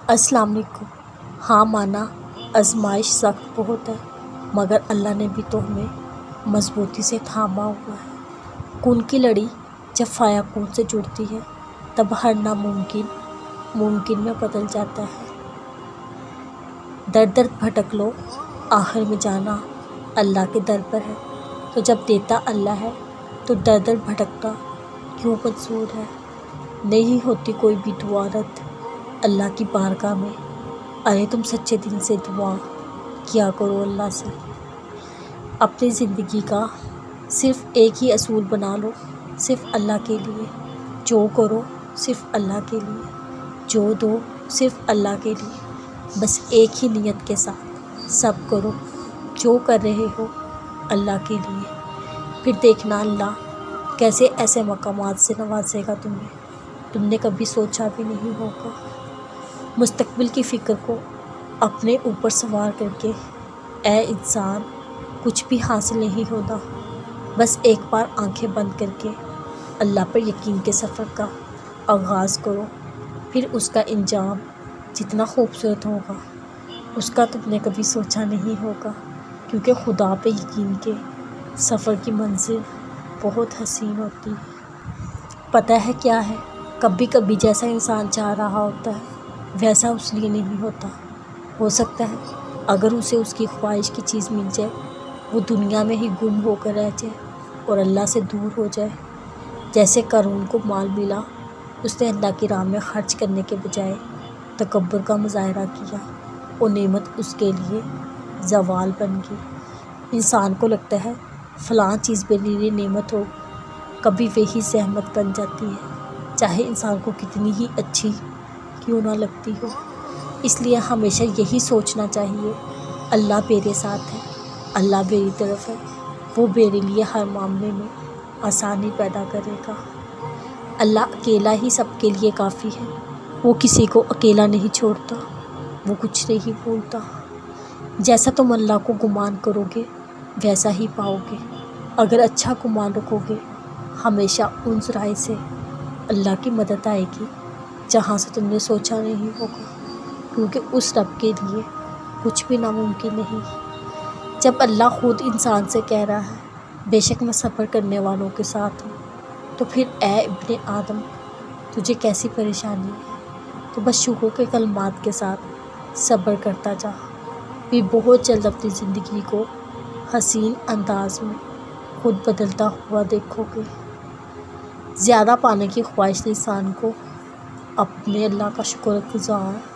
السلام علیکم۔ ہاں مانا آزمائش سخت بہت ہے، مگر اللہ نے بھی تو ہمیں مضبوطی سے تھاما ہوا ہے۔ کون کی لڑی جب فایا کون سے جڑتی ہے، تب ہر ناممکن ممکن میں بدل جاتا ہے۔ در در بھٹک لو، آخر میں جانا اللہ کے در پر ہے۔ تو جب دیتا اللہ ہے تو در در بھٹکنا کیوں منظور ہے؟ نہیں ہوتی کوئی بھی دعا رد اللہ کی بارگاہ میں۔ ارے تم سچے دل سے دعا کیا کرو اللہ سے۔ اپنی زندگی کا صرف ایک ہی اصول بنا لو، صرف اللہ کے لیے۔ جو کرو صرف اللہ کے لیے، جو دو صرف اللہ کے لیے۔ بس ایک ہی نیت کے ساتھ سب کرو، جو کر رہے ہو اللہ کے لیے۔ پھر دیکھنا اللہ کیسے ایسے مقامات سے نوازے گا تمہیں، تم نے کبھی سوچا بھی نہیں ہوگا۔ مستقبل کی فکر کو اپنے اوپر سوار کر کے اے انسان کچھ بھی حاصل نہیں ہوتا۔ بس ایک بار آنکھیں بند کر کے اللہ پر یقین کے سفر کا آغاز کرو، پھر اس کا انجام جتنا خوبصورت ہوگا اس کا تم نے کبھی سوچا نہیں ہوگا، کیونکہ خدا پہ یقین کے سفر کی منزل بہت حسین ہوتی ہے۔ پتہ ہے کیا ہے، کبھی کبھی جیسا انسان چاہ رہا ہوتا ہے ویسا اس لیے نہیں ہوتا۔ ہو سکتا ہے اگر اسے اس کی خواہش کی چیز مل جائے، وہ دنیا میں ہی گم ہو کر رہ جائے اور اللہ سے دور ہو جائے۔ جیسے قارون کو مال ملا، اس نے اللہ کی راہ میں خرچ کرنے کے بجائے تکبر کا مظاہرہ کیا اور نعمت اس کے لیے زوال بن گئی۔ انسان کو لگتا ہے فلاں چیز میرے لیے نعمت ہو، کبھی وہی زحمت بن جاتی ہے، چاہے انسان کو کتنی ہی اچھی کیوں نہ لگتی ہو۔ اس لیے ہمیشہ یہی سوچنا چاہیے، اللہ میرے ساتھ ہے، اللہ میری طرف ہے، وہ میرے لیے ہر معاملے میں آسانی پیدا کرے گا۔ اللہ اکیلا ہی سب کے لیے کافی ہے، وہ کسی کو اکیلا نہیں چھوڑتا، وہ کچھ نہیں بھولتا۔ جیسا تم اللہ کو گمان کرو گے ویسا ہی پاؤ گے۔ اگر اچھا گمان رکھو گے ہمیشہ ان ذرائع سے اللہ کی مدد آئے گی جہاں سے تم نے سوچا نہیں ہوگا، کیونکہ اس رب کے لیے کچھ بھی ناممکن نہیں۔ جب اللہ خود انسان سے کہہ رہا ہے بے شک میں صبر کرنے والوں کے ساتھ ہوں، تو پھر اے ابن آدم تجھے کیسی پریشانی ہے؟ تو بس شکر کے کلمات کے ساتھ صبر کرتا جا، بھی بہت جلد اپنی زندگی کو حسین انداز میں خود بدلتا ہوا دیکھو گے۔ زیادہ پانے کی خواہش انسان کو اپنے اللہ کا شکر گزار